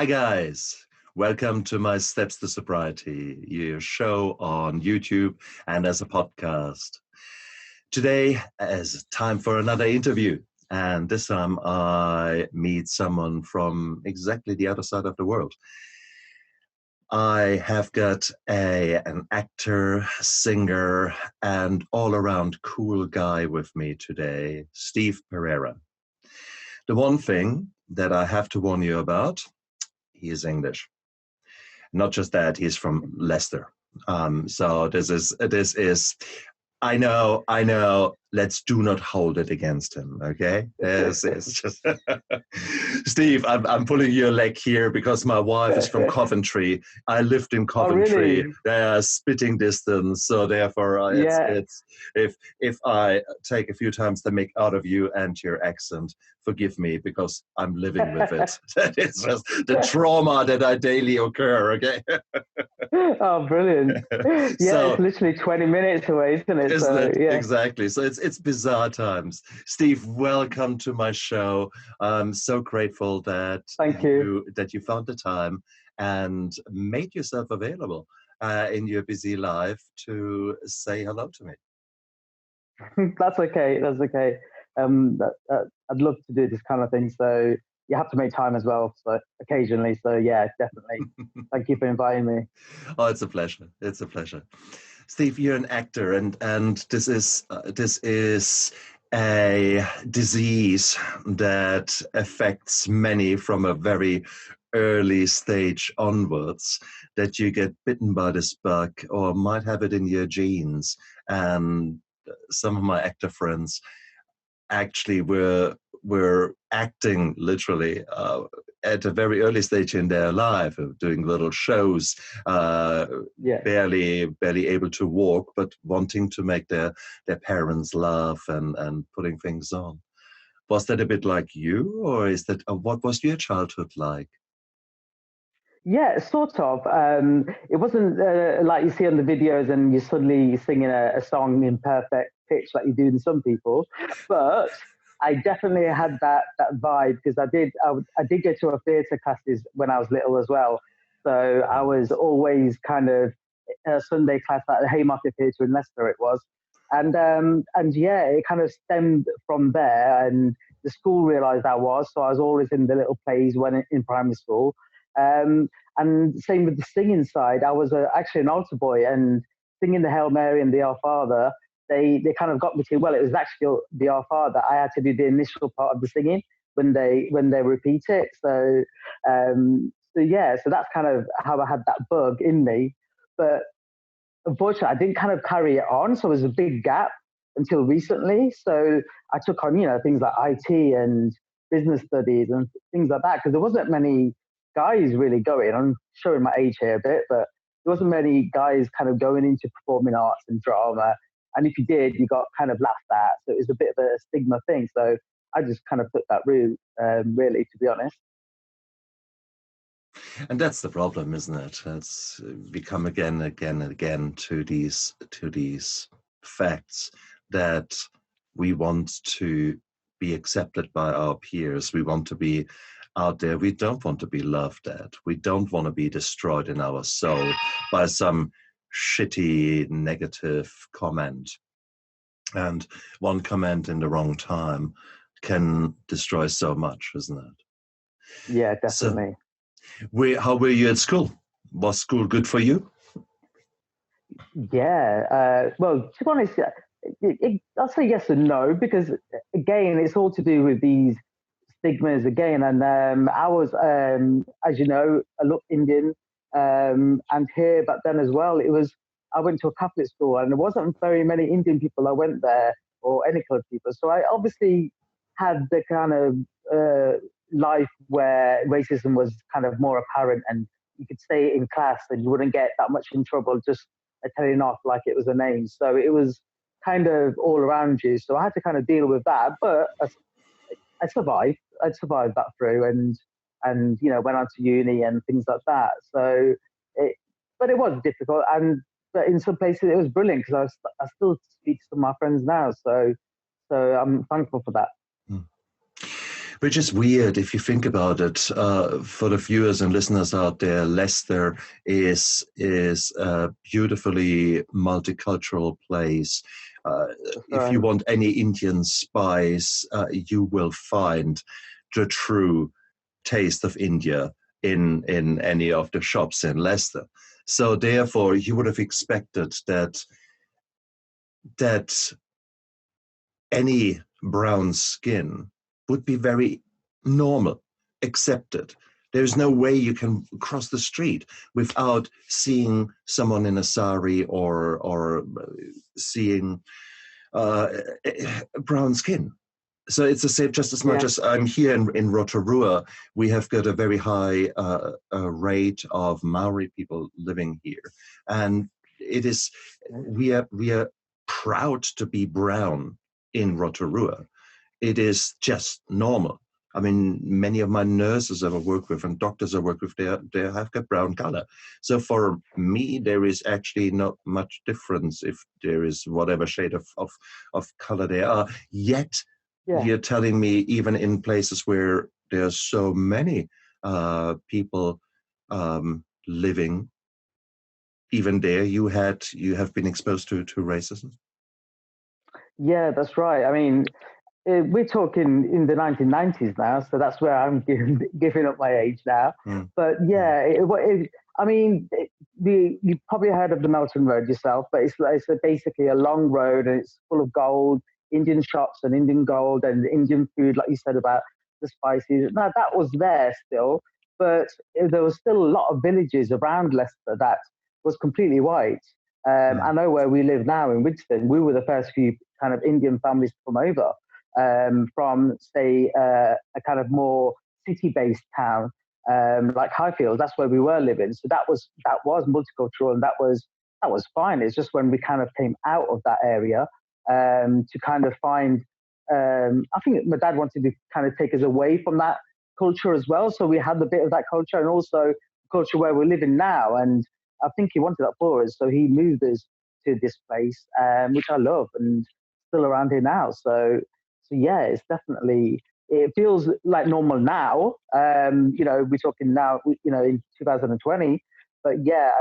Hi guys, welcome to my Steps to Sobriety, your show on YouTube and as a podcast. Today is time for another interview, and this time I meet someone from exactly the other side of the world. I have got an actor, singer, and all-around cool guy with me today, Steve Pereira. The one thing that I have to warn you about, he is English. Not just that, he's from Leicester. So this is, I know, let's do not hold it against him, okay? This is just, Steve, I'm pulling your leg here because my wife is from Coventry. I lived in Coventry. Oh, really? They are spitting distance, so therefore Yeah. it's if I take a few times to make out of you and your accent, forgive me because I'm living with it. That is just the trauma that I daily occur, okay? Oh, brilliant. Yeah, it's So literally 20 minutes away, isn't it? isn't So, it? yeah. Exactly. So it's bizarre times. Steve, welcome to my show. I'm so grateful that Thank you. you found the time and made yourself available in your busy life to say hello to me. That's okay. That's okay. I'd love to do this kind of thing. So you have to make time as well. So occasionally. So yeah, definitely. Thank you for inviting me. Oh, it's a pleasure. It's a pleasure. Steve, you're an actor, and this is a disease that affects many from a very early stage onwards, that you get bitten by this bug or might have it in your genes. And some of my actor friends actually were acting literally at a very early stage in their life, doing little shows, Yeah. barely able to walk, but wanting to make their parents laugh and putting things on. Was that a bit like you, or is that what was your childhood like? Yeah, sort of. It wasn't like you see on the videos and you're suddenly singing a song in perfect pitch like you do in some people, but I definitely had that vibe because I did go to a theatre classes when I was little as well. So I was always kind of a Sunday class at the Haymarket Theatre in Leicester. It was, and yeah, it kind of stemmed from there. And the school realised I was, so I was always in the little plays when in primary school. Um, and same with the singing side. I was actually an altar boy and singing the Hail Mary and the Our Father. They kind of got me to, well, it was actually the Our Father. I had to do the initial part of the singing when they repeat it. So yeah, so that's kind of how I had that bug in me. But unfortunately, I didn't kind of carry it on. So there was a big gap until recently. So I took on, things like IT and business studies and things like that because there wasn't many guys really going. I'm showing my age here a bit, but there wasn't many guys kind of going into performing arts and drama. And if you did, you got kind of laughed at. So it was a bit of a stigma thing. So I just kind of took that route, really, to be honest. And that's the problem, isn't it? It's we come again and again to these facts that we want to be accepted by our peers. We want to be out there. We don't want to be laughed at. We don't want to be destroyed in our soul by some shitty negative comment. And one comment in the wrong time can destroy so much, isn't it? Yeah, So definitely. how were you at school? Was school good for you? Yeah. Well, to be honest, I'll say yes and no because again, it's all to do with these stigmas again. And I was, as you know, I look Indian, and here back then as well. I went to a Catholic school, and there wasn't very many Indian people. I went there or any colored people, so I obviously had the kind of life where racism was kind of more apparent, and you could stay in class and you wouldn't get that much in trouble just telling off like it was a name. So it was kind of all around you. So I had to kind of deal with that, but I survived. I survived that through, and went on to uni and things like that. But it was difficult, but in some places it was brilliant because I still speak to some of my friends now. So I'm thankful for that. Hmm. Which is weird if you think about it. For the viewers and listeners out there, Leicester is a beautifully multicultural place. Uh, That's if you right. want any Indian spice, you will find the true taste of India in any of the shops in Leicester. So therefore, you would have expected that any brown skin would be very normal, accepted. There's no way you can cross the street without seeing someone in a sari or seeing uh, brown skin. So it's the same, just as much Yeah. as I'm here in Rotorua, we have got a very high rate of Maori people living here. And it is, we are proud to be brown in Rotorua. It is just normal. I mean, many of my nurses I've worked with and doctors I work with, they have got brown color. So for me, there is actually not much difference if there is whatever shade of color they are. Yet Yeah. you're telling me even in places where there's so many people living, even there you have been exposed to racism. Yeah, that's right. I mean, we're talking in the 1990s now, so that's where I'm giving up my age now. Mm, But mm, yeah, I mean, you probably heard of the Melton Road yourself, but it's basically a long road and it's full of gold, Indian shops and Indian gold and Indian food, like you said about the spices. Now that was there still, but there was still a lot of villages around Leicester that was completely white. I mm, know where we live now in Wigston, we were the first few kind of Indian families to come over from, say, a kind of more city-based town like Highfield. That's where we were living. So that was multicultural, and that was fine. It's just when we kind of came out of that area to kind of find. I think my dad wanted to kind of take us away from that culture as well. So we had a bit of that culture, and also the culture where we're living now. And I think he wanted that for us, so he moved us to this place, which I love, and still around here now. So yeah, it's definitely, it feels like normal now. We're talking now, in 2020, but yeah,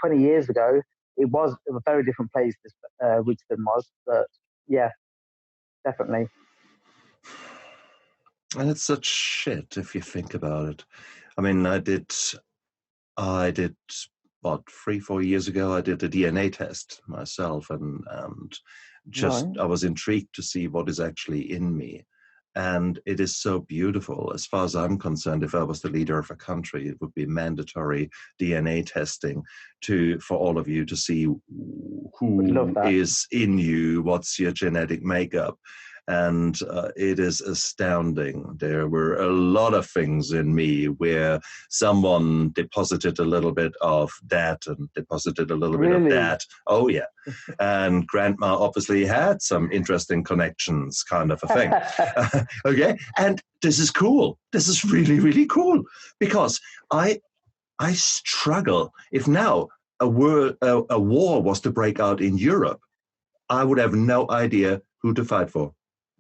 20 years ago, it was a very different place. This Wigston was, but yeah, definitely. and it's such shit if you think about it. I mean, I did what 3-4 years ago. I did a DNA test myself, and just Right. I was intrigued to see what is actually in me, and it is so beautiful. As far as I'm concerned, if I was the leader of a country, it would be mandatory DNA testing for all of you to see Would love who that. is in you, what's your genetic makeup. And it is astounding. There were a lot of things in me where someone deposited a little bit of that and deposited a little bit of Really? that. Oh, yeah. And grandma obviously had some interesting connections, kind of a thing. Okay. And this is cool. This is really, really cool because I struggle. If now a war was to break out in Europe, I would have no idea who to fight for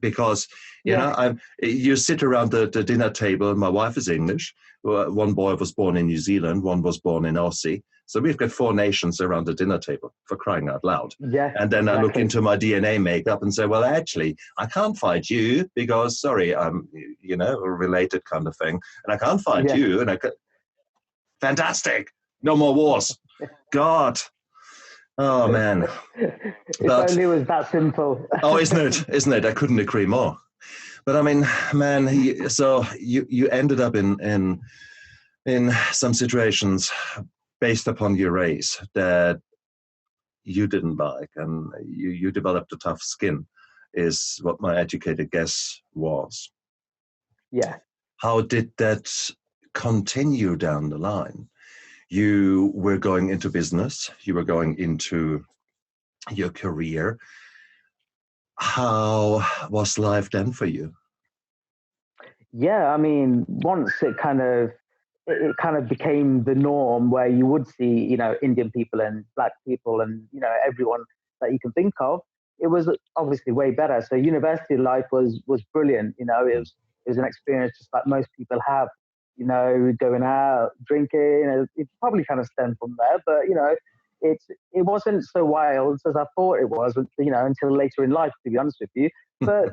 because Yeah. you sit around the dinner table. My wife is English. One boy was born in New Zealand. One was born in Aussie. So we've got 4 nations around the dinner table, for crying out loud. Yeah, And then I look exactly. into my DNA makeup and say, well, actually, I can't find you because, sorry, I'm, a related kind of thing. And I can't find Yeah. you. Fantastic. No more wars. God. Oh, man. If But only it was that simple. oh, isn't it? Isn't it? I couldn't agree more. But I mean, man, so you ended up in some situations based upon your race that you didn't like, and you developed a tough skin, is what my educated guess was. Yeah. How did that continue down the line? You were going into business, you were going into your career. How was life then for you? Yeah, I mean, once it kind of became the norm where you would see, Indian people and black people and, everyone that you can think of. It was obviously way better. So university life was brilliant. It Mm, was It was an experience just like most people have, going out, drinking. It probably kind of stemmed from there, but it wasn't so wild as I thought it was, until later in life, to be honest with you. But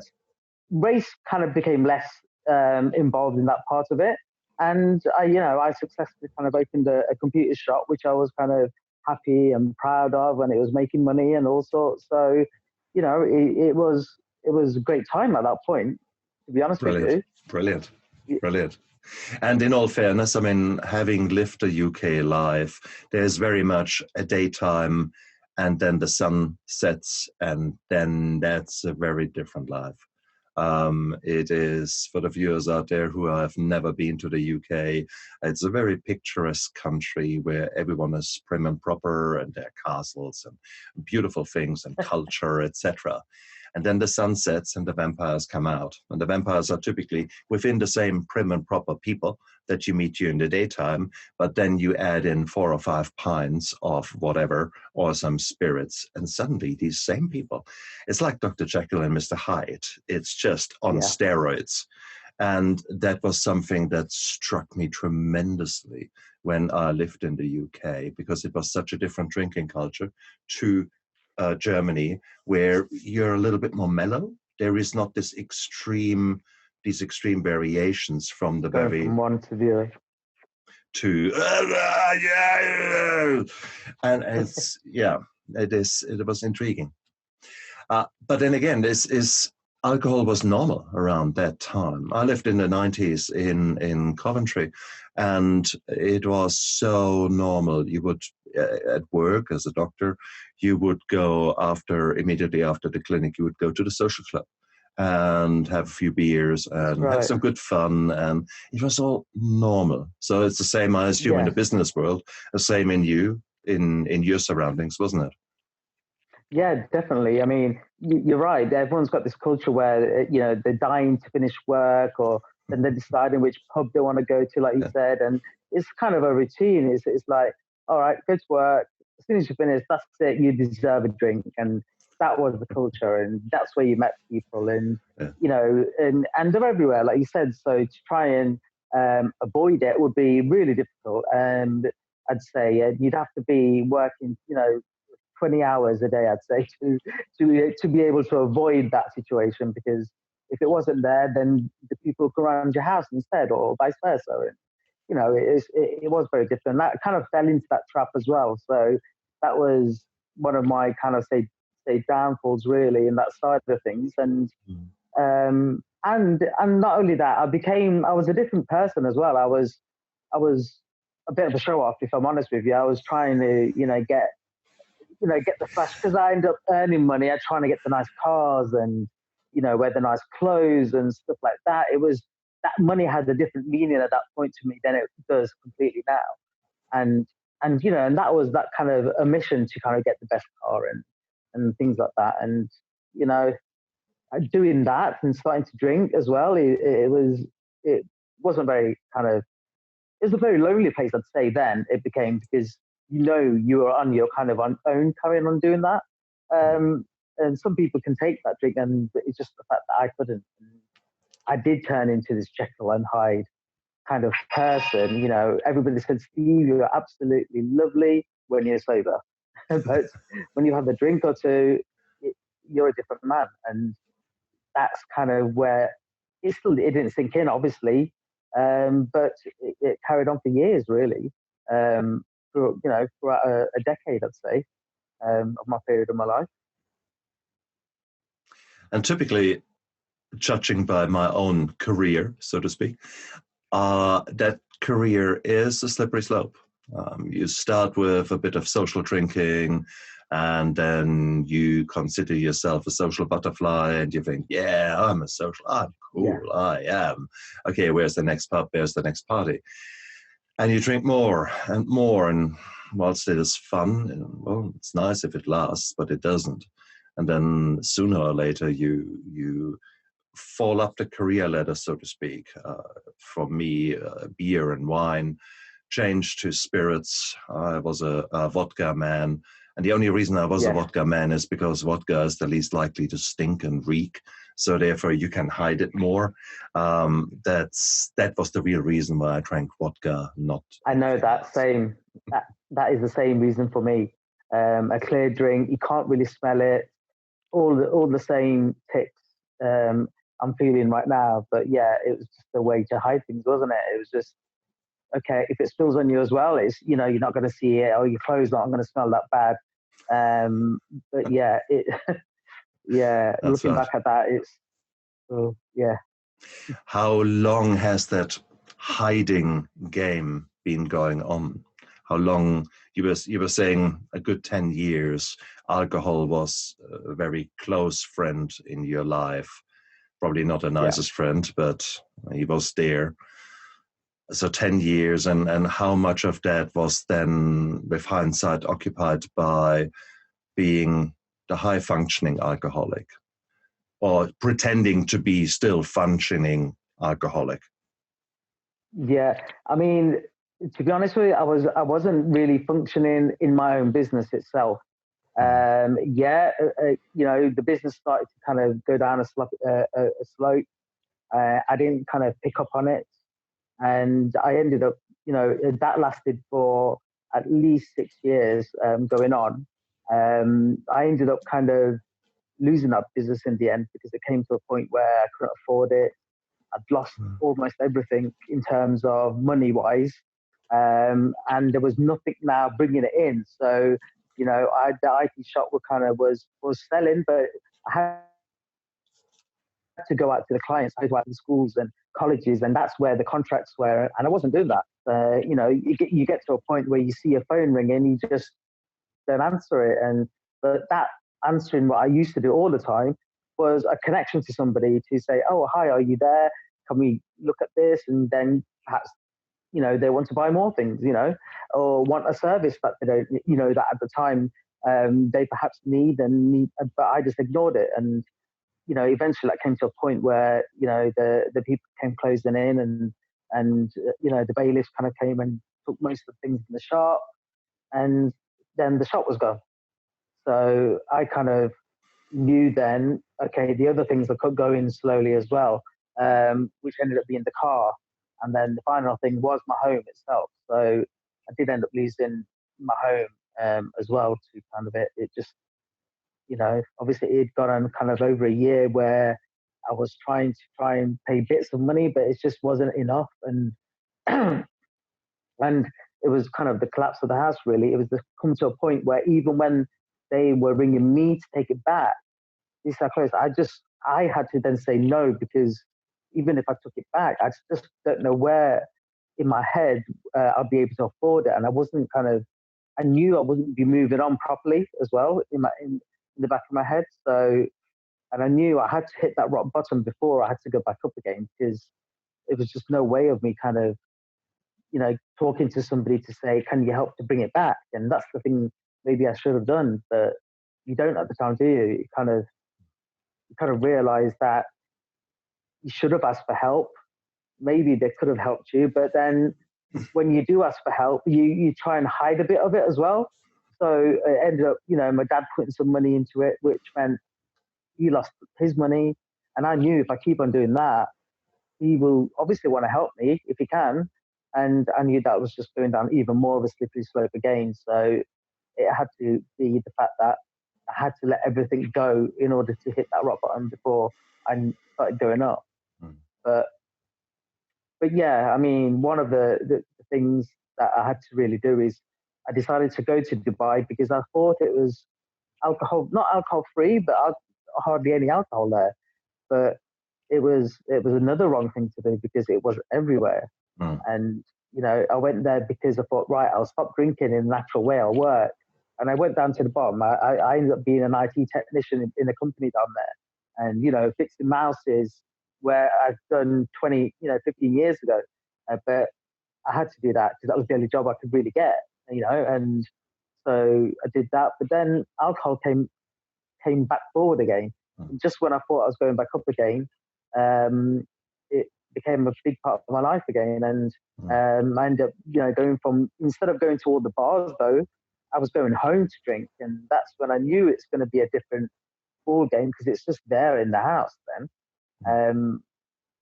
race kind of became less involved in that part of it. And I successfully kind of opened a computer shop, which I was kind of happy and proud of, and it was making money and all sorts. So, it was a great time at that point, to be honest with you. Brilliant. And in all fairness, I mean, having lived a UK life, there's very much a daytime, and then the sun sets, and then that's a very different life. It is, for the viewers out there who have never been to the UK, it's a very picturesque country where everyone is prim and proper, and there are castles and beautiful things and culture, etc. And then the sun sets and the vampires come out. And the vampires are typically within the same prim and proper people that you meet during the daytime, but then you add in 4 or 5 pints of whatever, or some spirits, and suddenly these same people, it's like Dr. Jekyll and Mr. Hyde. It's just on steroids. And that was something that struck me tremendously when I lived in the UK, because it was such a different drinking culture to Germany, where you're a little bit more mellow. There is not these extreme variations from the Going from one to the other. To and it was intriguing. But then again, alcohol was normal around that time. I lived in the 90s in Coventry, and it was so normal. You would, at work as a doctor, you would go immediately after the clinic, you would go to the social club and have a few beers and have some good fun, and it was all normal. So it's the same, I assume, in the business world, the same in your surroundings, wasn't it? Yeah, definitely. I mean, you're right. Everyone's got this culture where, they're dying to finish work, and they're deciding which pub they want to go to, like you said. And it's kind of a routine. It's like, all right, go to work. As soon as you finish, that's it. You deserve a drink. And that was the culture. And that's where you met people. And, and they're everywhere, like you said. So to try and avoid it would be really difficult. And I'd say you'd have to be working, 20 hours a day, I'd say, to be able to avoid that situation, because if it wasn't there, then the people could run around your house instead, or vice versa. And, it was very different. That kind of fell into that trap as well. So that was one of my kind of say downfalls, really, in that side of things. And and not only that, I was a different person as well. I was a bit of a show off, if I'm honest with you. I was trying to get the flash, because I ended up earning money. I trying to get the nice cars and, wear the nice clothes and stuff like that. It was, that money had a different meaning at that point to me than it does completely now. And that was that kind of a mission to kind of get the best car and things like that. And, doing that and starting to drink as well, it wasn't very kind of, it was a very lonely place, I'd say. Then it became, because you were on your kind of own carrying on doing that. And some people can take that drink, and it's just the fact that I couldn't. I did turn into this Jekyll and Hyde kind of person. Everybody said, Steve, you're absolutely lovely when you're sober. But when you have a drink or two, you're a different man. And that's kind of where it didn't sink in, obviously. But it carried on for years, really. Throughout a decade, I'd say, of my period of my life. And typically, judging by my own career, so to speak, that career is a slippery slope. You start with a bit of social drinking, and then you consider yourself a social butterfly, and you think, I'm cool, yeah. I am. Okay, where's the next pub? Where's the next party? And you drink more and more, and whilst it is fun, well, it's nice if it lasts, but it doesn't. And then sooner or later, you fall up the career ladder, so to speak. For me, beer and wine changed to spirits. I was a vodka man. And the only reason I was a vodka man is because vodka is the least likely to stink and reek. so therefore you can hide it more. That was the real reason why I drank vodka, not I know anything that else. same. That is the same reason for me. A clear drink, you can't really smell it. All the same ticks I'm feeling right now. But yeah, it was just a way to hide things, wasn't it? It was just okay. If it spills on you as well, it's you're not going to see it, or your clothes aren't going to smell that bad. But yeah, yeah. That's Looking right. back at that, it's yeah. How long has that hiding game been going on? How long? You were saying a good 10 years. Alcohol was a very close friend in your life. Probably not the Yeah. nicest friend, but he was there. So 10 years, and how much of that was then, with hindsight, occupied by being the high functioning alcoholic or pretending to be still functioning alcoholic? Yeah, I mean, to be honest with you, I wasn't really functioning in my own business itself. Mm. The business started to kind of go down a slope. I didn't kind of pick up on it, and I ended up, that lasted for at least 6 years going on. I ended up kind of losing that business in the end because it came to a point where I couldn't afford it. I'd lost Mm. almost everything in terms of money wise, and there was nothing now bringing it in. So, the IT shop was selling, but I had to go out to the clients, I had to go out to schools and colleges, and that's where the contracts were. And I wasn't doing that. You get to a point where you see a phone ringing, you just don't answer it. But that answering, what I used to do all the time, was a connection to somebody to say, "Oh, hi, are you there? Can we look at this?" And then perhaps they want to buy more things, or want a service that they don't, that at the time they perhaps need, but I just ignored it. And eventually that came to a point where the people came closing in, and the bailiffs kind of came and took most of the things in the shop, and then the shop was gone. So I kind of knew then, okay, the other things are going slowly as well, which ended up being the car. And then the final thing was my home itself. So I did end up losing my home as well to kind of it. It just, obviously it had gone on kind of over a year where I was trying to try and pay bits of money, but it just wasn't enough. And and it was kind of the collapse of the house, really. It was come to a point where even when they were ringing me to take it back, this is how close. I had to then say no, because even if I took it back, I just don't know where in my head I'll be able to afford it. And I wasn't I knew I wouldn't be moving on properly as well in the back of my head. So, and I knew I had to hit that rock bottom before I had to go back up again, because it was just no way of me talking to somebody to say, can you help to bring it back? And that's the thing maybe I should have done, but you don't at the time, do you? You kind of realize that you should have asked for help. Maybe they could have helped you, but then when you do ask for help, you try and hide a bit of it as well. So it ended up, my dad putting some money into it, which meant he lost his money. And I knew if I keep on doing that, he will obviously want to help me if he can. And I knew that was just going down even more of a slippery slope again. So it had to be the fact that I had to let everything go in order to hit that rock bottom before I started going up. Mm. But yeah, I mean, one of the things that I had to really do is I decided to go to Dubai because I thought it was alcohol, not alcohol free, but hardly any alcohol there. But it was another wrong thing to do because it was everywhere. Mm. And I went there because I thought, right, I'll stop drinking in a natural way. I'll work. And I went down to the bottom. I ended up being an IT technician in a company down there, and fixing mouses where I've done 20, 15 years ago. But I had to do that because that was the only job I could really get. And so I did that. But then alcohol came back forward again. Mm. And just when I thought I was going back up again, it became a big part of my life again. And I ended up, going from, instead of going to all the bars though, I was going home to drink. And that's when I knew it's going to be a different ball game because it's just there in the house then.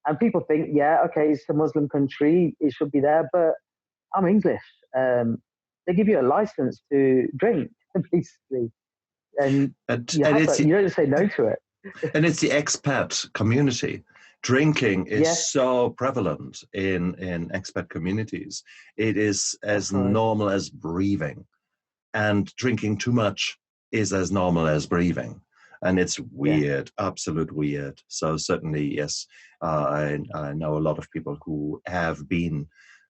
And people think, yeah, okay, it's a Muslim country, it should be there, but I'm English. They give you a license to drink, basically, and you and have it's to. You don't say no to it. and it's the expat community. Drinking is Yeah, so prevalent in expat communities. It is as that's right. normal as breathing, and drinking too much is as normal as breathing. And it's Yeah, weird, absolute weird. So certainly, yes, I know a lot of people who have been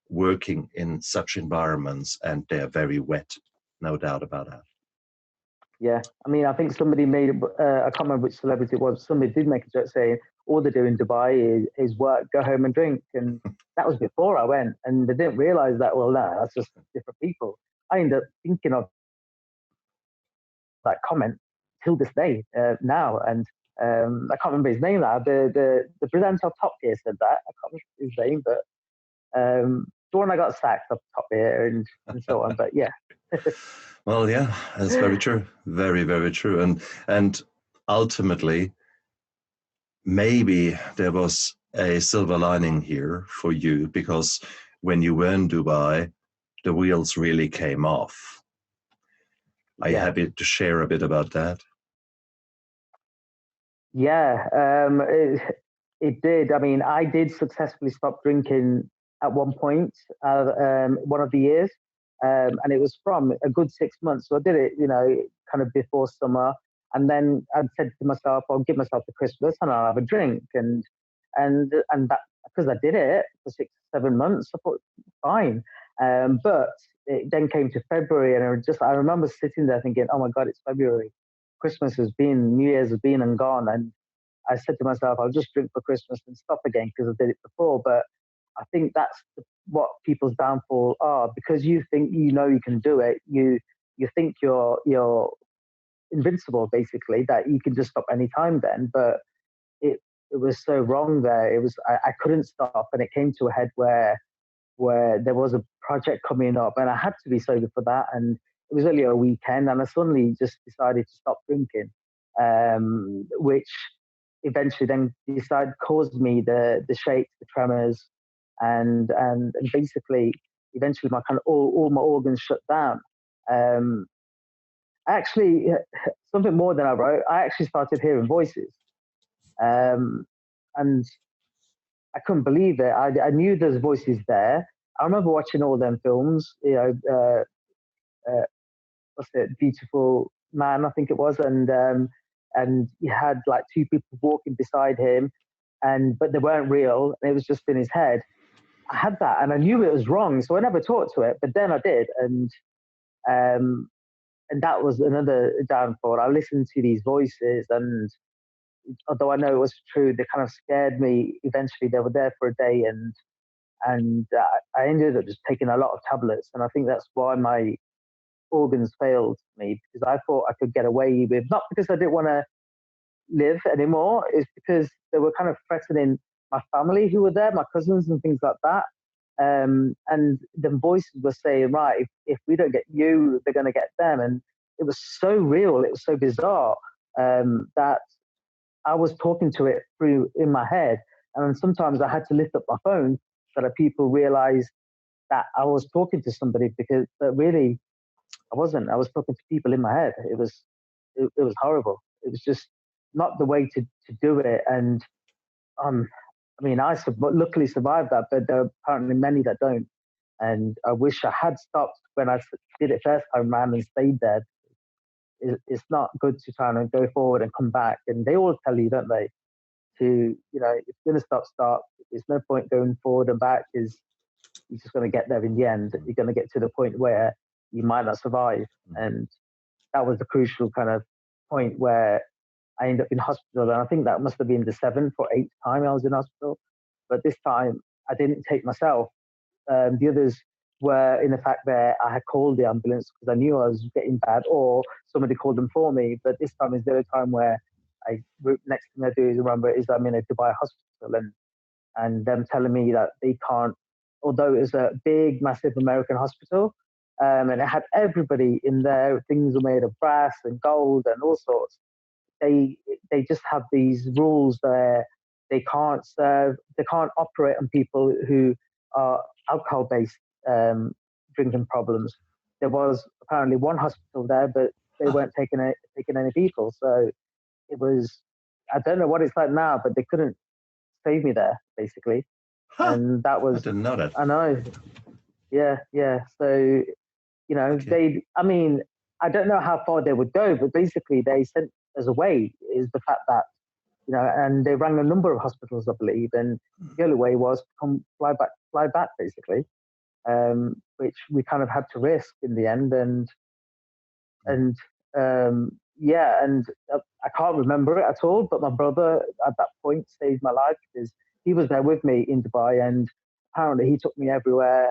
working in such environments, and they're very wet, no doubt about that. yeah. I mean, I think somebody made. I can't remember which celebrity it was. Somebody did make a joke saying all they do in Dubai is work, go home and drink, and that was before I went, and they didn't realize that. Well, no, that's just different people. I ended up thinking of that comment till this day now. And I can't remember his name now. The presenter of Top Gear said that. I can't remember his name, but the one I got sacked of Top Gear and so on. But yeah, Well, yeah, that's very true. Very, very true. And ultimately, maybe there was a silver lining here for you, because when you were in Dubai, the wheels really came off. Are you yeah, happy to share a bit about that? yeah. It did. I mean, I did successfully stop drinking at one point, one of the years, and it was from a good 6 months. So I did it, kind of before summer, and then I said to myself, "I'll give myself to Christmas, and I'll have a drink." And that because I did it for 6, 7 months, I thought fine. But it then came to February, and I remember sitting there thinking, "Oh my God, it's February. Christmas has been, New Year's has been and gone." And I said to myself, I'll just drink for Christmas and stop again because I did it before. But I think that's what people's downfall are, because you think you can do it. You think you're invincible, basically, that you can just stop any time then. But it it was so wrong there. I couldn't stop, and it came to a head where there was a project coming up, and I had to be sober for that. And it was only a weekend, and I suddenly just decided to stop drinking, which eventually then caused me the shakes, the tremors, and basically eventually my kind of all my organs shut down. Um, actually, something more than I wrote. I actually started hearing voices, um, and I couldn't believe it. I knew there's voices there. I remember watching all them films, what's it, Beautiful Man, I think it was, and he had like two people walking beside him, but they weren't real, and it was just in his head. I had that, and I knew it was wrong, so I never talked to it. But then I did, um, and that was another downfall. I listened to these voices, and although I know it was true, they kind of scared me. Eventually, they were there for a day, and I ended up just taking a lot of tablets, and I think that's why my organs failed me, because I thought I could get away with, not because I didn't want to live anymore, it's because they were kind of threatening my family who were there, my cousins and things like that. And the voices were saying, right, if we don't get you, they're going to get them. And it was so real, it was so bizarre, that I was talking to it through in my head. And sometimes I had to lift up my phone so that people realized that I was talking to somebody, because really I wasn't. I was talking to people in my head. It was horrible. It was just not the way to do it. And um, I mean, luckily survived that, but there are apparently many that don't. And I wish I had stopped when I did it first time around and stayed there. It's not good to try and go forward and come back. And they all tell you, don't they, to, if you're going to stop, stop. There's no point going forward and back, because you're just going to get there in the end. You're going to get to the point where you might not survive. And that was the crucial kind of point where I ended up in hospital. And I think that must have been the seventh or eighth time I was in hospital. But this time I didn't take myself. The others were in the fact that I had called the ambulance because I knew I was getting bad, or somebody called them for me. But this time is the other time where next thing I do is remember is I'm in a Dubai hospital, and them telling me that they can't, although it was a big, massive American hospital, and it had everybody in there. Things were made of brass and gold and all sorts. they just have these rules where they can't operate on people who are alcohol-based drinking problems. There was apparently one hospital there, but they Huh. weren't taking any people. So it was, I don't know what it's like now, but they couldn't save me there basically. Huh. And that I was, didn't know that. I know, yeah, yeah. So, Okay. I mean, I don't know how far they would go, but basically they sent us away is the fact that, and they rang a number of hospitals, I believe, and the only way was to fly back basically, which we kind of had to risk in the end. And yeah, and I can't remember it at all, but my brother at that point saved my life because he was there with me in Dubai, and apparently he took me everywhere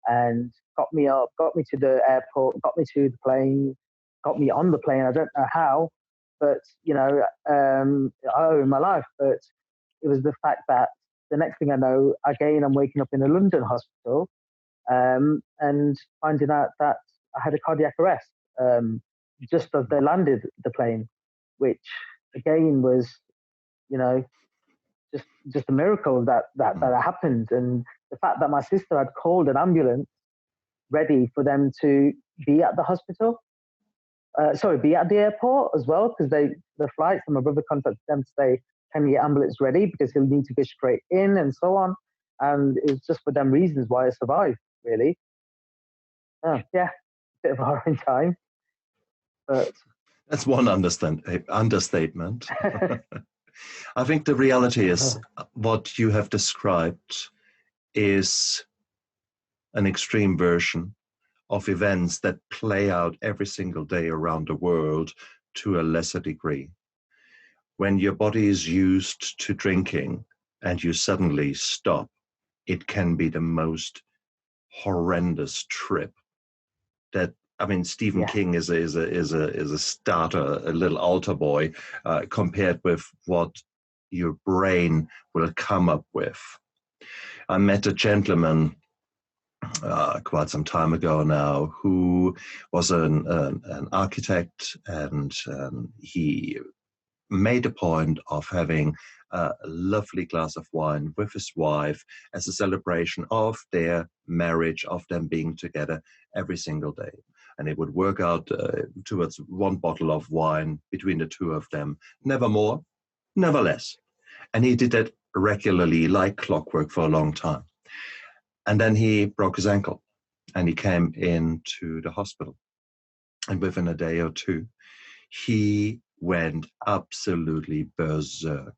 and got me up, got me to the airport, got me to the plane, got me on the plane. I don't know how, but I owe him my life. But it was the fact that the next thing I know, again, I'm waking up in a London hospital, and finding out that I had a cardiac arrest just as they landed the plane, which again was, you know, just a miracle that happened. And the fact that my sister had called an ambulance ready for them to be at the hospital, be at the airport as well, because the flights, and my brother contacted them to say, can you get ambulance ready because he'll need to go straight in and so on. And it was just for them reasons why I survived, really. Yeah, bit of a horror time, but That's one understatement. I think the reality is what you have described is an extreme version of events that play out every single day around the world to a lesser degree. When your body is used to drinking and you suddenly stop, it can be the most horrendous trip. That I mean, Stephen yeah, King is a starter, a little altar boy, compared with what your brain will come up with. I met a gentleman quite some time ago now who was an architect, and he made a point of having a lovely glass of wine with his wife as a celebration of their marriage, of them being together every single day. And it would work out towards one bottle of wine between the two of them, never more, never less. And he did that regularly, like clockwork, for a long time. And then he broke his ankle and he came into the hospital. And within a day or two, he went absolutely berserk.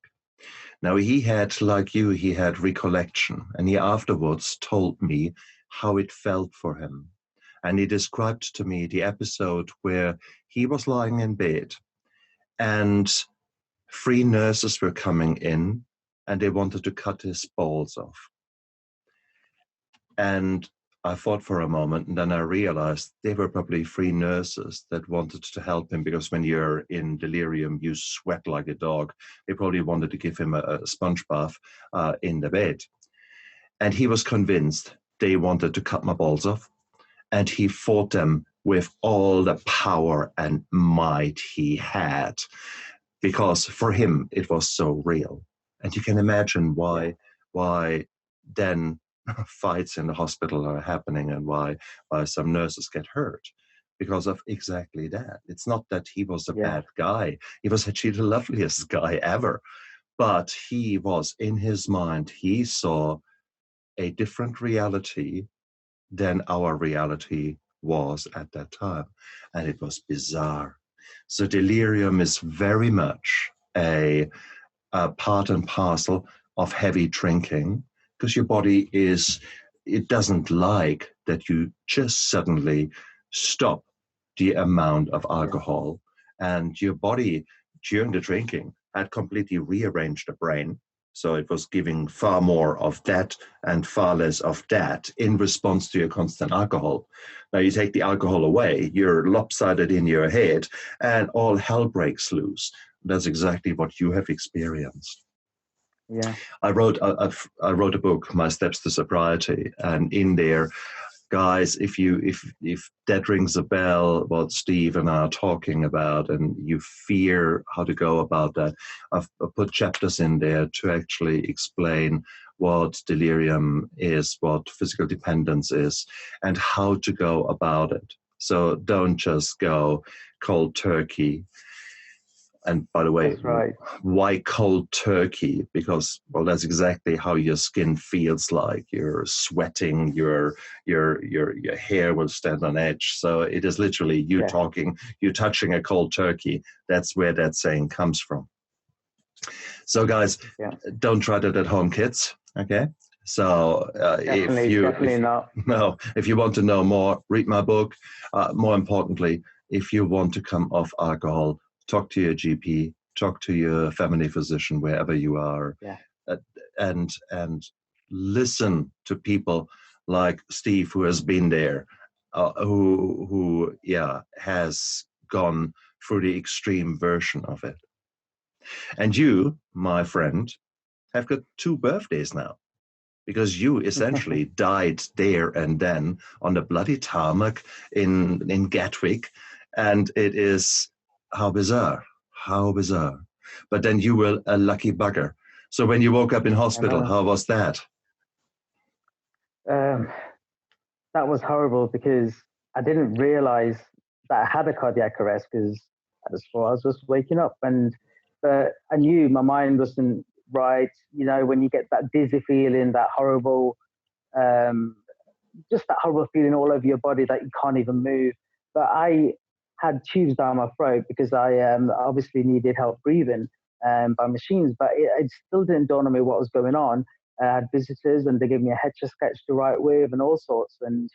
Now, he had, like you, he had recollection, and he afterwards told me how it felt for him. And he described to me the episode where he was lying in bed and 3 nurses were coming in and they wanted to cut his balls off. And I thought for a moment, and then I realized they were probably 3 nurses that wanted to help him, because when you're in delirium, you sweat like a dog. They probably wanted to give him a sponge bath in the bed. And he was convinced they wanted to cut my balls off. And he fought them with all the power and might he had, because for him, it was so real. And you can imagine why then fights in the hospital are happening, and why some nurses get hurt because of exactly that. It's not that he was a yeah, bad guy. He was actually the loveliest guy ever. But he was, in his mind, he saw a different reality than our reality was at that time. And it was bizarre. So delirium is very much a part and parcel of heavy drinking, because your body it doesn't like that you just suddenly stop the amount of yeah, alcohol, and your body during the drinking had completely rearranged the brain. So it was giving far more of that and far less of that in response to your constant alcohol. Now you take the alcohol away, you're lopsided in your head, and all hell breaks loose. That's exactly what you have experienced. yeah, I wrote a book, My Steps to Sobriety, and in there guys, if that rings a bell, what Steve and I are talking about, and you fear how to go about that, I've put chapters in there to actually explain what delirium is, what physical dependence is, and how to go about it. So don't just go cold turkey. And by the way, That's right. why cold turkey? Because, well, that's exactly how your skin feels like. You're sweating, your hair will stand on edge. So it is literally you Yeah. talking, you touching a cold turkey. That's where that saying comes from. So guys, Yeah. don't try that at home, kids. Okay. So Definitely not. if you want to know more, read my book. More importantly, if you want to come off alcohol, talk to your GP, talk to your family physician wherever you are, Yeah. and listen to people like Steve, who has been there, who has gone through the extreme version of it. And you, my friend, have got 2 birthdays now, because you essentially died there and then on the bloody tarmac in Gatwick, and it is how bizarre. But then you were a lucky bugger. So when you woke up in hospital, how was that? Um, that was horrible because I didn't realize that I had a cardiac arrest because I was just waking up, and but I knew my mind wasn't right. You know, when you get that dizzy feeling, that horrible, um, just that horrible feeling all over your body that you can't even move. But I had tubes down my throat because I obviously needed help breathing by machines, but it still didn't dawn on me what was going on. I had visitors and they gave me a head sketch to write with and all sorts. And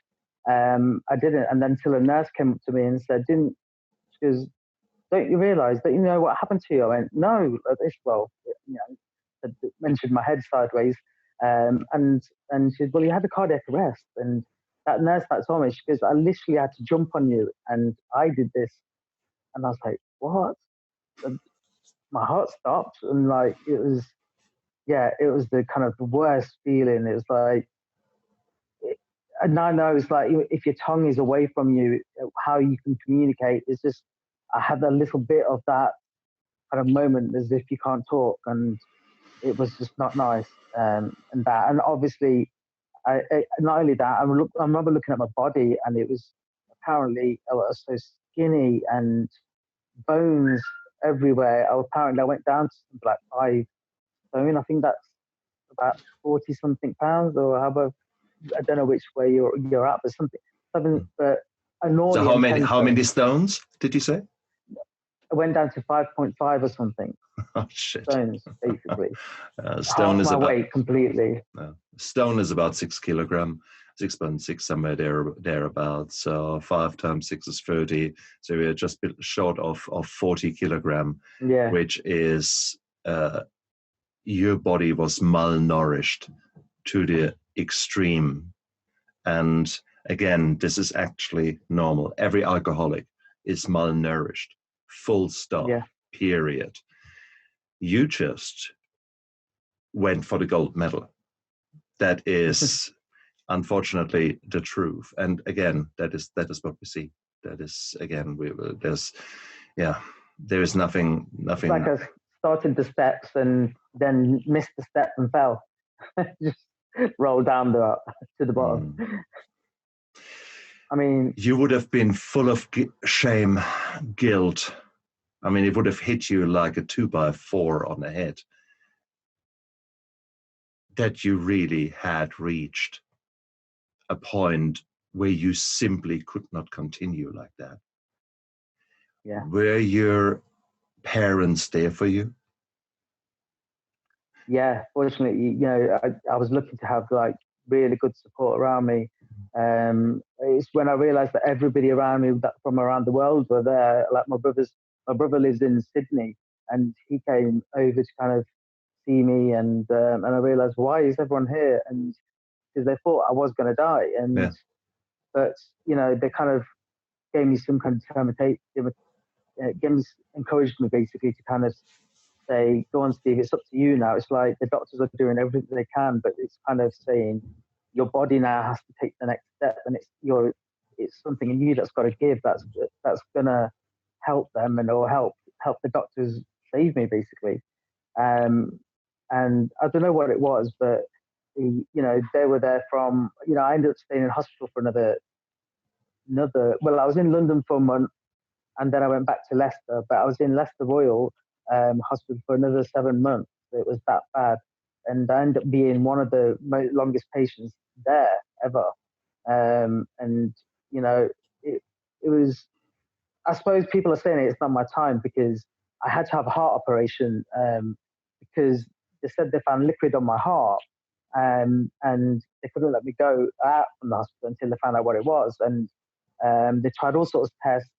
I didn't. And then until a nurse came up to me and said, she goes, don't you realize, don't you know what happened to you? I went, no, well, you know, I mentioned my head sideways. And she said, well, you had a cardiac arrest. And that nurse that told me, she goes, I literally had to jump on you and I did this. And I was like, what? And my heart stopped. And like, it was the kind of the worst feeling. It was like, and I know it's like, if your tongue is away from you, how you can communicate is just, I had a little bit of that kind of moment as if you can't talk. And it was just not nice. And obviously, not only that, I remember looking at my body, and it was apparently I was so skinny and bones everywhere. I went down to something like 5 stone. I think that's about 40 something pounds, or however. I don't know which way you're at, but something. But I So normally am 10 how many stone. stones did you say? I went down to 5.5 or something Oh shit! stones, basically Stone half is my about weight completely. stone is about 6 kilogram, 6.6 somewhere thereabouts. So 5 times 6 is 30. So we're just short of 40 kilogram, Yeah, which is your body was malnourished to the extreme. And again, this is actually normal. Every alcoholic is malnourished. Full stop. yeah. Period. You just went for the gold medal. That is unfortunately the truth. And again, that is what we see. That is again, there is nothing. It's like I started the steps and then missed the step and fell. Just rolled down to the bottom. I mean, you would have been full of shame, guilt. I mean, it would have hit you like a 2x4 on the head. That you really had reached a point where you simply could not continue like that. yeah. Were your parents there for you? Yeah, fortunately, I was lucky to have like really good support around me. It's when I realized that everybody around me from around the world were there. Like my brother lives in Sydney, and he came over to kind of see me, and I realized, why is everyone here? And because they thought I was going to die, Yeah. but they kind of gave me some kind of encouraged me basically to kind of say, go on, Steve, it's up to you now. It's like the doctors are doing everything they can, but it's kind of saying, your body now has to take the next step, and it's something in you that's got to give. That's gonna help them, and or help the doctors save me, basically. Um, and I don't know what it was, but they were there from. I ended up staying in hospital for another. Well, I was in London for a month, and then I went back to Leicester. But I was in Leicester Royal Hospital for another 7 months. It was that bad, and I ended up being one of the longest patients there ever. And it was. I suppose people are saying it's not my time because I had to have a heart operation because they said they found liquid on my heart, and they couldn't let me go out from the hospital until they found out what it was. And they tried all sorts of tests,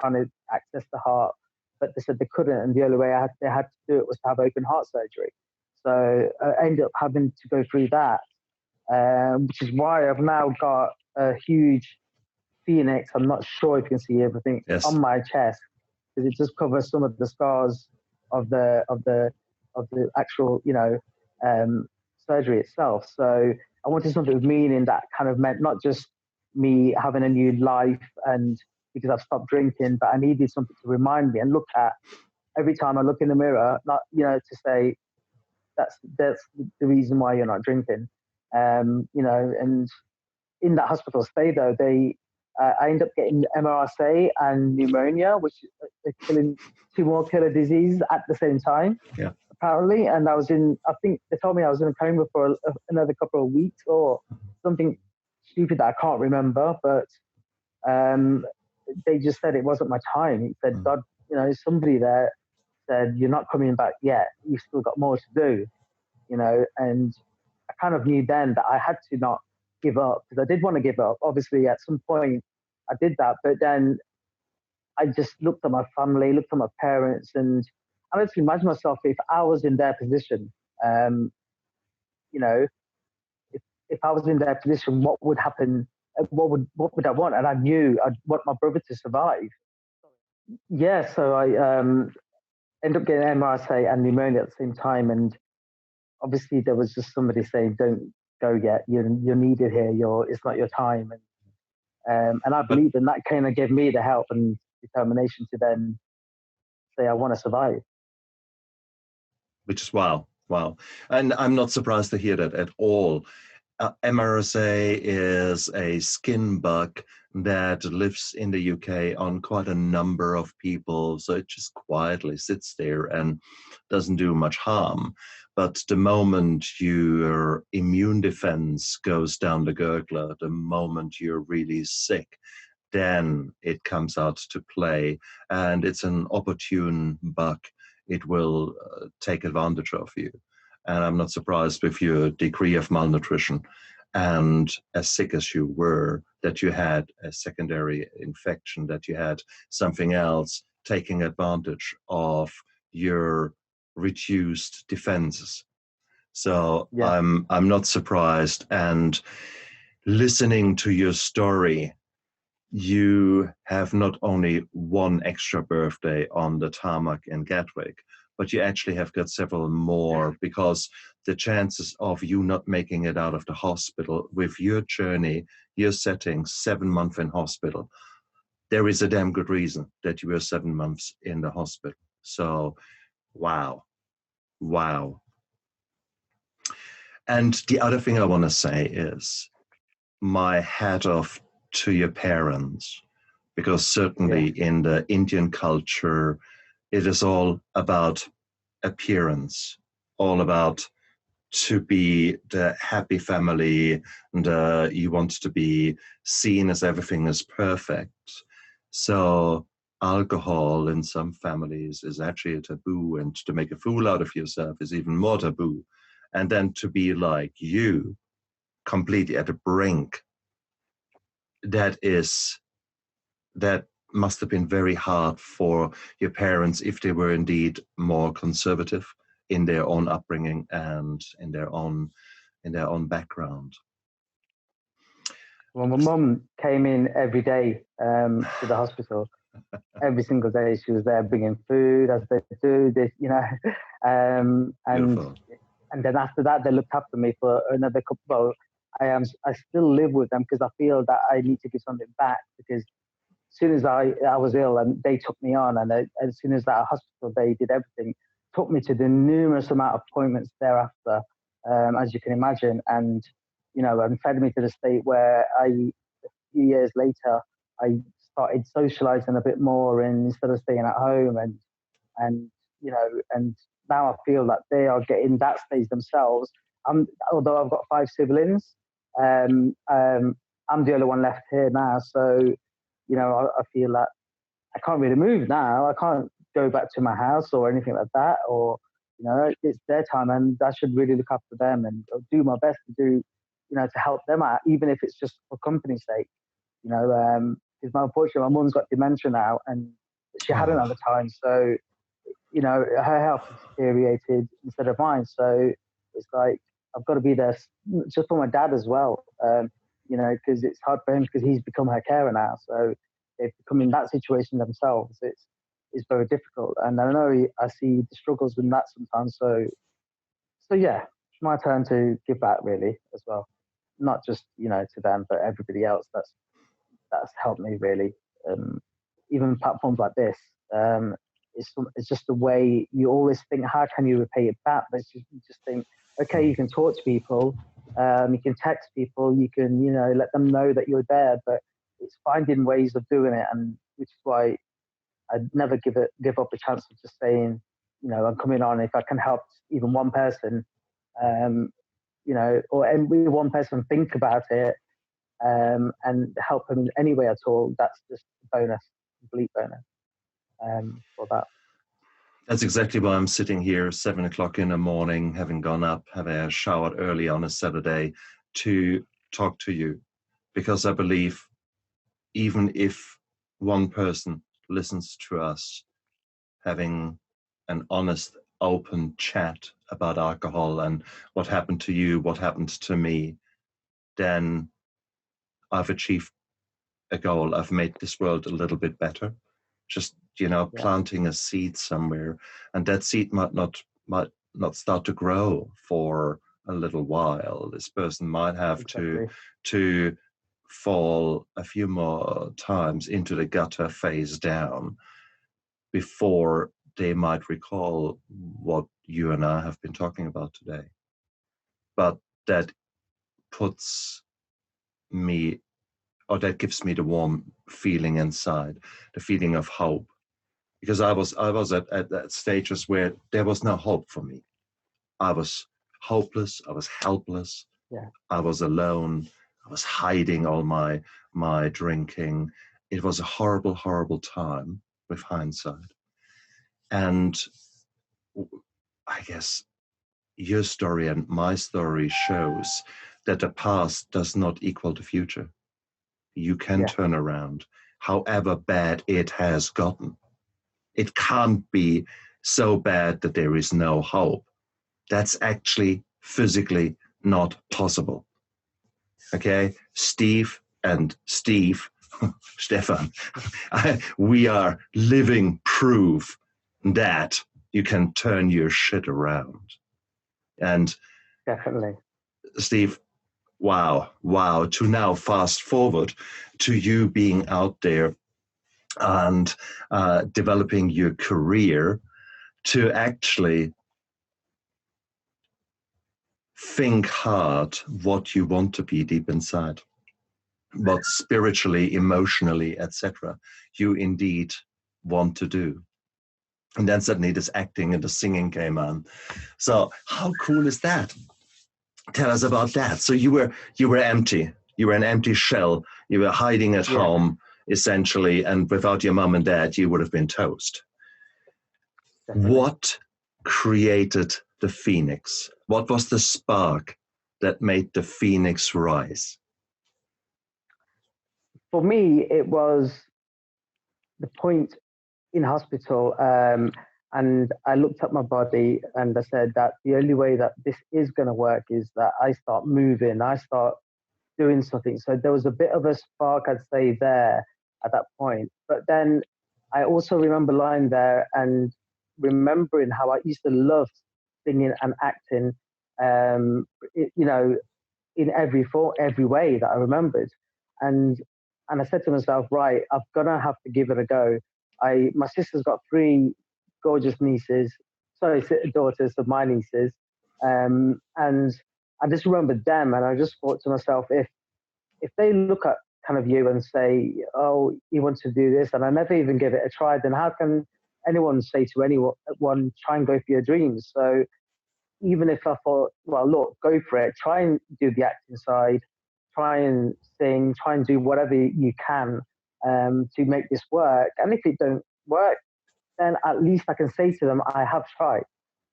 trying to access the heart, but they said they couldn't. And the only way they had to do it was to have open heart surgery. So I ended up having to go through that, which is why I've now got a huge phoenix. I'm not sure if you can see everything Yes. on my chest because it just covers some of the scars of the actual surgery itself. So I wanted something with meaning that kind of meant not just me having a new life and because I've stopped drinking, but I needed something to remind me and look at every time I look in the mirror, not to say that's the reason why you're not drinking. And in that hospital stay though, I ended up getting Mrsa and pneumonia, which are killing two more killer diseases at the same time. Yeah. Apparently, and I think they told me I was in a coma for another couple of weeks or something stupid that I can't remember, but they just said it wasn't my time. He said, God, somebody there said, you're not coming back yet. You've still got more to do, and I kind of knew then that I had to not give up because I did want to give up. Obviously, at some point I did that, but then I just looked at my family, looked at my parents, and I had to imagine myself if I was in their position. If I was in their position, what would happen? What would I want? And I knew I'd want my brother to survive. Yeah, so I ended up getting MRSA and pneumonia at the same time, and obviously there was just somebody saying, "Don't go yet. You're needed here. It's not your time." And I believe, and that kind of gave me the help and determination to then say, "I want to survive." Which is wow. And I'm not surprised to hear that at all. Mrsa is a skin bug that lives in the UK on quite a number of people. So it just quietly sits there and doesn't do much harm. But the moment your immune defense goes down the gurgler, the moment you're really sick, then it comes out to play. And it's an opportune bug. It will take advantage of you. And I'm not surprised with your degree of malnutrition and as sick as you were, that you had a secondary infection, that you had something else taking advantage of your reduced defenses. So Yeah. I'm not surprised. And listening to your story, you have not only one extra birthday on the tarmac in Gatwick, but you actually have got several more because the chances of you not making it out of the hospital with your journey, your setting, 7 months in hospital, there is a damn good reason that you were 7 months in the hospital. So, wow. And the other thing I want to say is my hat off to your parents, because certainly in the Indian culture, it is all about appearance, all about to be the happy family, and you want to be seen as everything is perfect. So alcohol in some families is actually a taboo, and to make a fool out of yourself is even more taboo. And then to be like you, completely at the brink, that must have been very hard for your parents if they were indeed more conservative in their own upbringing and in their own background. Well, my mum came in every day to the hospital. Every single day she was there bringing food as they do. And Beautiful. and then after that they looked after me for another couple. Well, I still live with them because I feel that I need to give something back, because as soon as I was ill and they took me on, and as soon as that hospital, they did everything, took me to the numerous amount of appointments thereafter, as you can imagine, and and fed me to the state where a few years later, I started socializing a bit more, and instead of staying at home, and and now I feel that they are getting that stage themselves. Although I've got five siblings, um, um, I'm the only one left here now, so I feel that I can't really move now. I can't go back to my house or anything like that, or it's their time, and I should really look after them and do my best to do, to help them out, even if it's just for company's sake. Because unfortunately, my mum's got dementia now, and she hadn't Oh, at the time, so her health has deteriorated instead of mine. So it's like I've got to be there just for my dad as well. Because it's hard for him because he's become her carer now. So they've become in that situation themselves. It's very difficult, and I know I see the struggles with that sometimes. So yeah, it's my turn to give back really as well, not just to them, but everybody else that's helped me really. Um, Even platforms like this, it's just the way you always think, how can you repay it back? But you just think, okay, you can talk to people, you can text people, you can let them know that you're there, but it's finding ways of doing it, and which is why I'd never give up a chance of just saying, I'm coming on if I can help even one person, um, or every one person think about it, and help them in any way at all. That's just a bonus, complete bonus, for that. that's exactly why I'm sitting here 7 o'clock in the morning, having gone up, having showered early on a Saturday to talk to you, because I believe even if one person listens to us having an honest, open chat about alcohol and what happened to you, what happened to me, then I've achieved a goal. I've made this world a little bit better. Just, Yeah, planting a seed somewhere, and that seed might not start to grow for a little while. This person might have to exactly. to fall a few more times into the gutter face down before they might recall what you and I have been talking about today. But that puts me, or that gives me the warm feeling inside, the feeling of hope. Because I was at that stages where there was no hope for me. I was hopeless, I was helpless, Yeah, I was alone, I was hiding all my drinking. It was a horrible, horrible time with hindsight. And I guess your story and my story shows that the past does not equal the future. You can yeah, turn around, however bad it has gotten. It can't be so bad that there is no hope. That's actually physically not possible. Okay? Steve and Steve, Stefan, we are living proof that you can turn your shit around. And definitely. Steve, wow, to now fast forward to you being out there and developing your career to actually think hard what you want to be deep inside, what spiritually, emotionally, etc., you indeed want to do. And then suddenly this acting and the singing came on. So how cool is that? Tell us about that. So you were empty. You were an empty shell. You were hiding at Yeah, home, essentially, and without your mom and dad, you would have been toast. definitely. What created the phoenix? What was the spark that made the phoenix rise? For me, it was the point in hospital, and I looked at my body and I said that the only way that this is going to work is that I start moving, I start doing something. So there was a bit of a spark, I'd say, there at that point. But then I also remember lying there and remembering how I used to love singing and acting. Um, it, you know, in every way that I remembered. And I said to myself, right, I'm gonna have to give it a go. My sister's got three gorgeous nieces, sorry, daughters of my nieces, and I just remembered them, and I just thought to myself, if they look at kind of you and say, oh, you want to do this, and I never even give it a try, then how can anyone say to anyone, try and go for your dreams? So even if I thought, well, look, go for it, try and do the acting side, try and sing, try and do whatever you can to make this work. And if it don't work, then at least I can say to them, I have tried.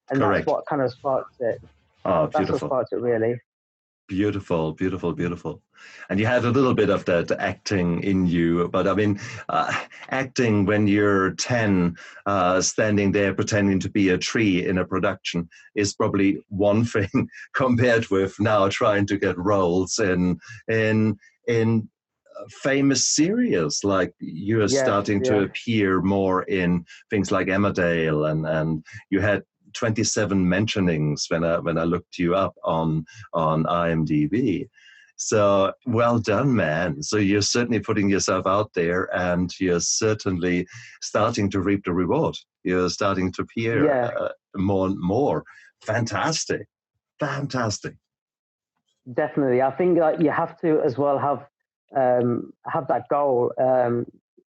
And that's Correct. what kind of sparked it. Oh, That's what beautiful. sparked it, really. Beautiful, beautiful, beautiful. And you had a little bit of that acting in you, but I mean, acting when you're 10, standing there pretending to be a tree in a production is probably one thing compared with now trying to get roles in famous series. Like you're Yes, starting to yeah, appear more in things like Emmerdale, and you had 27 mentionings when I looked you up on IMDb. So well done, man. So you're certainly putting yourself out there, and you're certainly starting to reap the reward. You're starting to appear yeah, more and more. Fantastic, fantastic. definitely. I think like you have to as well have that goal,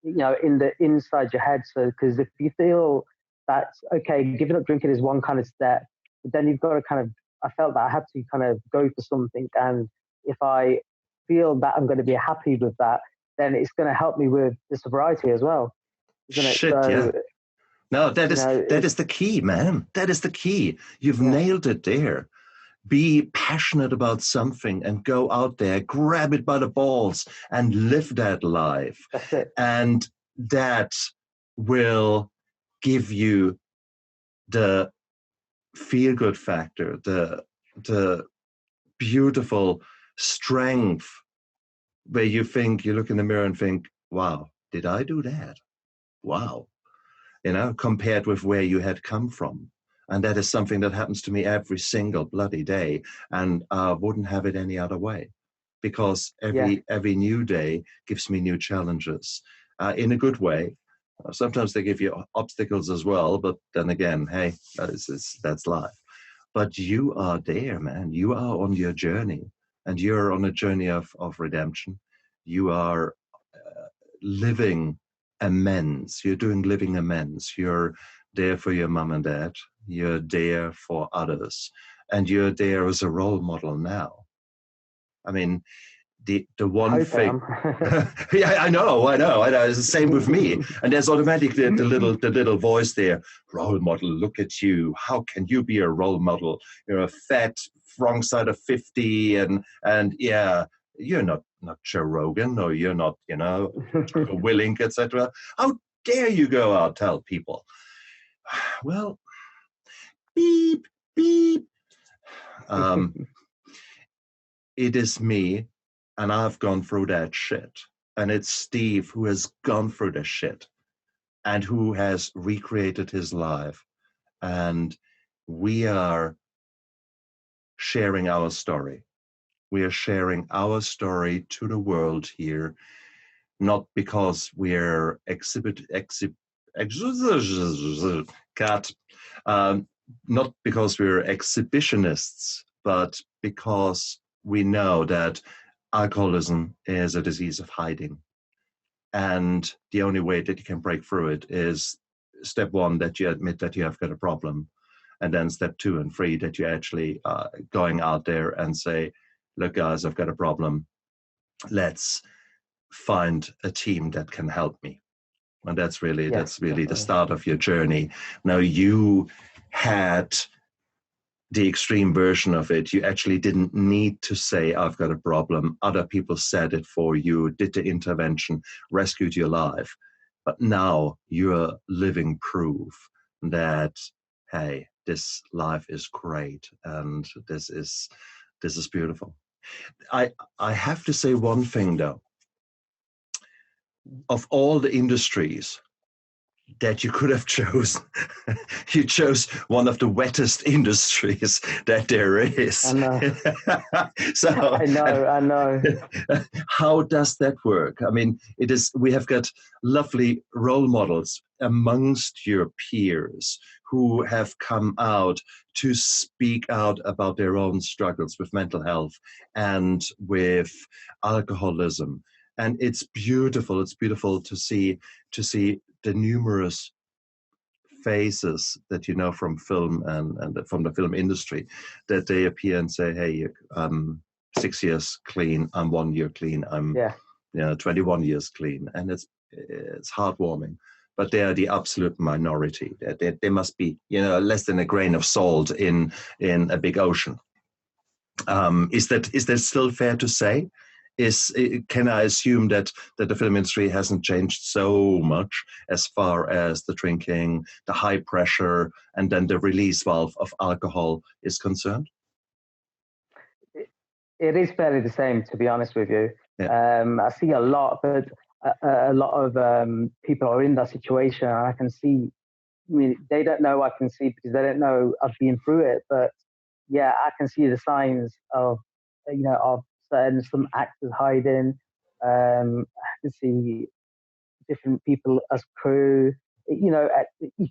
in the inside your head. So because if you feel that okay, giving up drinking is one kind of step, but then you've got to kind of. I felt that I had to kind of go for something, and if I feel that I'm going to be happy with that, then it's going to help me with the sobriety as well, isn't it? Shit, yeah. So No, that it's is the key, man. That is the key. You've yeah, nailed it there. Be passionate about something and go out there, grab it by the balls and live that life. that's it. And that will give you the feel good factor, the beautiful strength where you look in the mirror and think, wow, did I do that? Wow. Compared with where you had come from. And that is something that happens to me every single bloody day. And I wouldn't have it any other way, because Yeah, every new day gives me new challenges in a good way. Sometimes they give you obstacles as well, but then again, hey, that's life. But you are there, man. You are on your journey, and you're on a journey of redemption. You are living amends. You're doing living amends. You're there for your mom and dad. You're there for others. And you're there as a role model now. I mean, the I one hope I thing. am. Yeah, I know. It's the same with me. And there's automatically the little voice there. Role model, look at you. How can you be a role model? You're a fat, wrong side of 50, and yeah, you're not Joe Rogan, or you're not, Jocko Willink, etc. How dare you go out tell people? Well, beep, beep. Um, it is me, and I've gone through that shit. And it's Steve who has gone through the shit and who has recreated his life. And we are sharing our story. We are sharing our story to the world here, not because we're cat, not because we're exhibitionists, but because we know that alcoholism is a disease of hiding. And the only way that you can break through it is step one, that you admit that you have got a problem. And then step 2 and 3, that you're actually going out there and say, look, guys, I've got a problem. Let's find a team that can help me. And that's really Yes, the definitely. start of your journey. Now, you had the extreme version of it. You actually didn't need to say, I've got a problem. Other people said it for you, did the intervention, rescued your life. But now you're living proof that, hey, this life is great, and this is beautiful. I have to say one thing though. Of all the industries that you could have chosen. You chose one of the wettest industries that there is. I know. So, I know. I know. how does that work? I mean, we have got lovely role models amongst your peers who have come out to speak out about their own struggles with mental health and with alcoholism. And it's beautiful. It's beautiful to see the numerous faces that you know from film and from the film industry, that they appear and say, hey, I'm 6 years clean, I'm 1 year clean, I'm 21 years clean. And it's heartwarming. But they are the absolute minority. They must be, less than a grain of salt in a big ocean. Is that still fair to say? Can I assume that the film industry hasn't changed so much as far as the drinking, the high pressure, and then the release valve of alcohol is concerned? It is fairly the same, to be honest with you. Yeah. I see a lot, but a lot of people are in that situation, and I can see. I mean, they don't know I can see because they don't know I've been through it. But yeah, I can see the signs of of some actors hiding. I can see different people as crew. You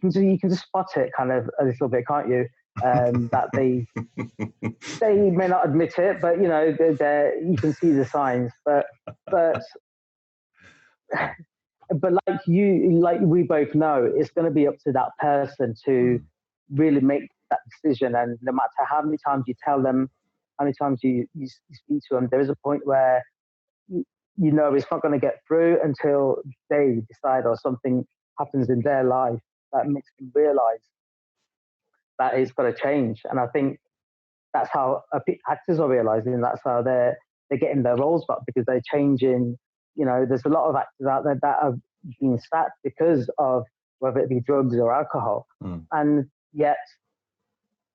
can just spot it kind of a little bit, can't you? That they may not admit it, but you can see the signs. But but like we both know, it's going to be up to that person to really make that decision. And no matter how many times you tell them, how many times you speak to them, there is a point where it's not going to get through until they decide or something happens in their life that makes them realize that it's got to change. And I think that's how actors are realizing. That's how they're getting their roles back, because they're changing. There's a lot of actors out there that are being sacked because of whether it be drugs or alcohol, and yet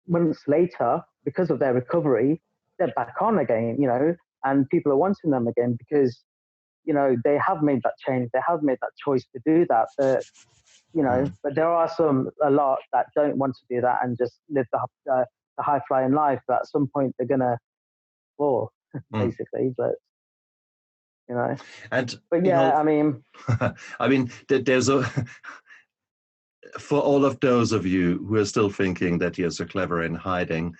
months later, because of their recovery, they're back on again. And people are wanting them again because they have made that change. They have made that choice to do that. But there are a lot that don't want to do that and just live the high flying life. But at some point, they're gonna fall, basically. But I mean, there's for all of those of you who are still thinking that you're so clever in hiding,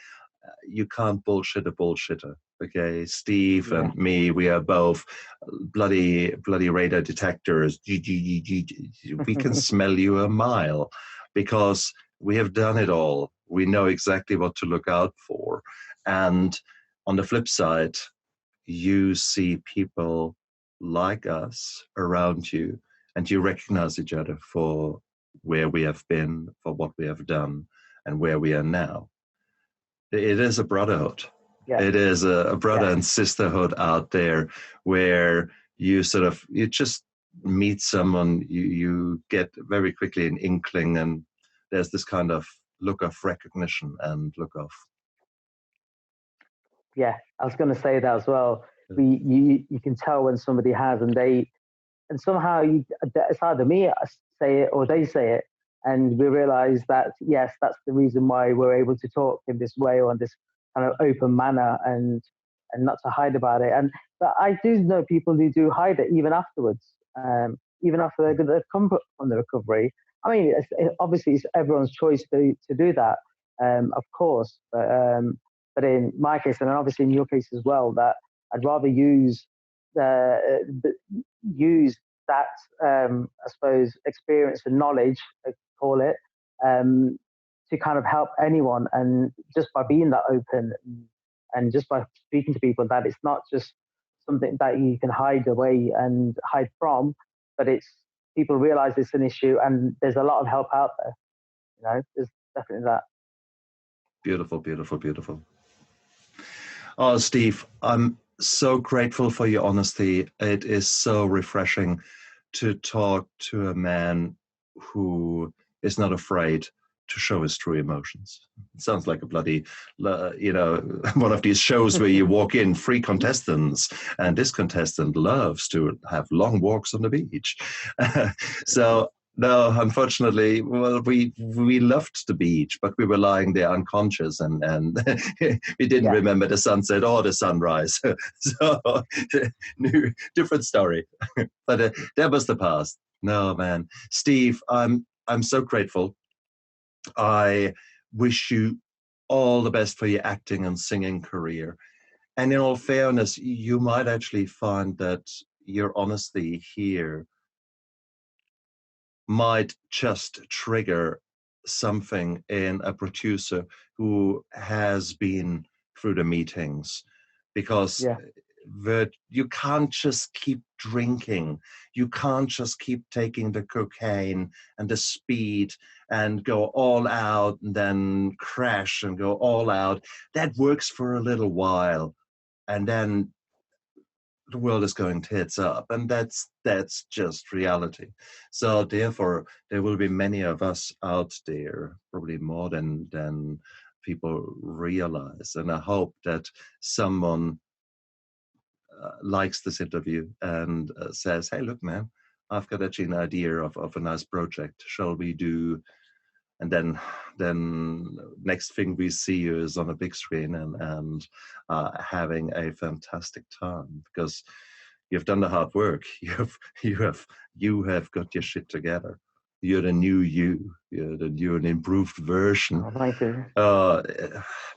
you can't bullshit a bullshitter. Okay, Steve and me, we are both bloody radar detectors. We can smell you a mile because we have done it all. We know exactly what to look out for. And on the flip side, you see people like us around you, and you recognize each other for where we have been, for what we have done, and where we are now. It is a brotherhood. Yeah. It is a brother and sisterhood out there where you just meet someone, you get very quickly an inkling, and there's this kind of look of recognition and look of. Yeah, I was going to say that as well. You can tell when somebody has, and somehow it's either me say it or they say it, and we realize that yes, that's the reason why we're able to talk in this way or in this kind of open manner, and not to hide about it. But I do know people who do hide it even afterwards, even after they've come from the recovery. I mean, obviously it's everyone's choice to do that, of course. But in my case, and obviously in your case as well, that I'd rather use that, I suppose, experience and knowledge, I call it, to kind of help anyone. And just by being that open and just by speaking to people, that it's not just something that you can hide away and hide from, but it's people realize it's an issue, and there's a lot of help out there. There's definitely that. Beautiful, beautiful, beautiful. Oh, Steve, I'm so grateful for your honesty. It is so refreshing to talk to a man who is not afraid to show his true emotions. It sounds like a bloody, one of these shows where you walk in, 3 contestants, and this contestant loves to have long walks on the beach. So No, unfortunately, well, we loved the beach, but we were lying there unconscious, and we didn't Yeah. remember the sunset or the sunrise. So, different story. But that was the past. No, man, Steve, I'm so grateful. I wish you all the best for your acting and singing career. And in all fairness, you might actually find that your honesty here might just trigger something in a producer who has been through the meetings, because Yeah. you can't just keep drinking, you can't just keep taking the cocaine and the speed and go all out and then crash and go all out. That works for a little while, and then the world is going tits up, and that's just reality. So therefore there will be many of us out there, probably more than people realize, and I hope that someone likes this interview and says, hey, look, man, I've got actually an idea of a nice project, shall we do? And then next thing we see you is on a big screen and having a fantastic time, because you've done the hard work. You have got your shit together. You're the new you. You're an improved version. Oh, thank you.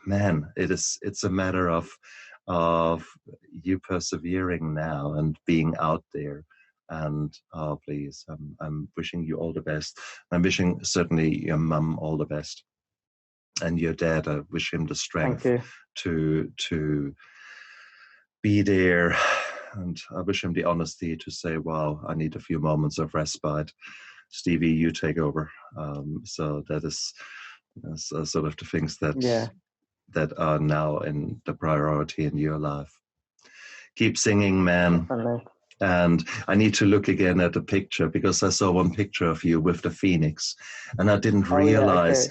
Man, it's a matter of you persevering now and being out there. And please, I'm wishing you all the best. I'm wishing certainly your mum all the best, and your dad. I wish him the strength Thank you. to be there, and I wish him the honesty to say, "Wow, I need a few moments of respite. Stevie, you take over." So that's sort of the things that are now in the priority in your life. Keep singing, man. Definitely. And I need to look again at the picture, because I saw one picture of you with the phoenix, and I didn't realize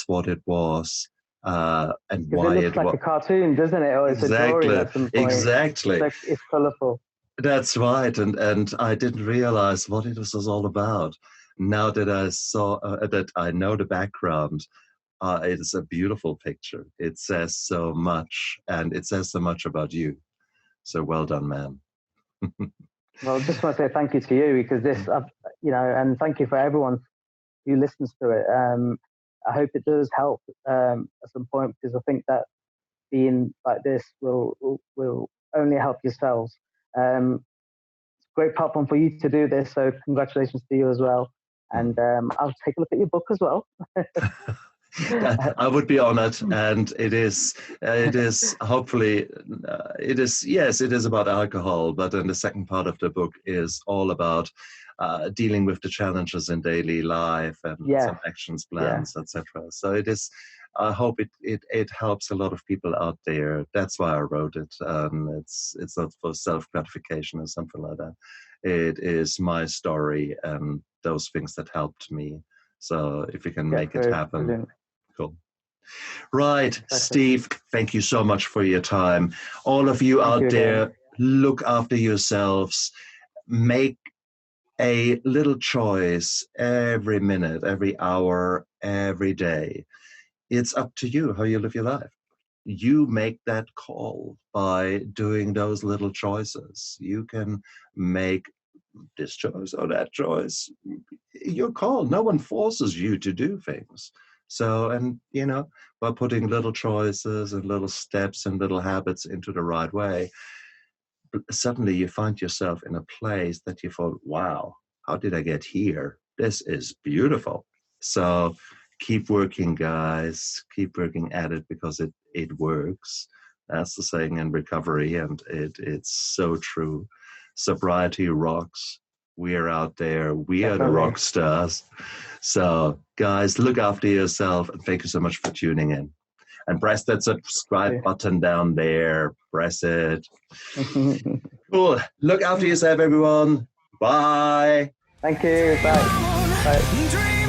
what it was and Because why it looks it like was. a cartoon, doesn't it? Or it's a drawing Exactly, at some point. exactly. It's colourful. That's right, and I didn't realize what it was all about. Now that I saw that I know the background, it is a beautiful picture. It says so much, and it says so much about you. So well done, man. Well, just want to say thank you to you, because and thank you for everyone who listens to it. I hope it does help at some point, because I think that being like this will only help yourselves. It's a great platform for you to do this, so congratulations to you as well. And I'll take a look at your book as well. I would be honored, and it is hopefully yes, it is about alcohol, but then the second part of the book is all about dealing with the challenges in daily life and some actions plans, etc. So it is. I hope it helps a lot of people out there. That's why I wrote it. It's not for self gratification or something like that. It is my story and those things that helped me. So if you can make it happen. Brilliant. Cool. Right, Steve, thank you so much for your time. All of you out there, look after yourselves. Make a little choice every minute, every hour, every day. It's up to you how you live your life. You make that call by doing those little choices. You can make this choice or that choice. Your call. No one forces you to do things. So, and by putting little choices and little steps and little habits into the right way, suddenly you find yourself in a place that you thought, wow, how did I get here? This is beautiful. So keep working, guys. Keep working at it, because it works. That's the saying in recovery, and it's so true. Sobriety rocks. We are out there. We are the rock stars. So, guys, look after yourself, and thank you so much for tuning in. And press that subscribe button down there. Press it. Cool. Look after yourself, everyone. Bye. Thank you. Bye. Bye.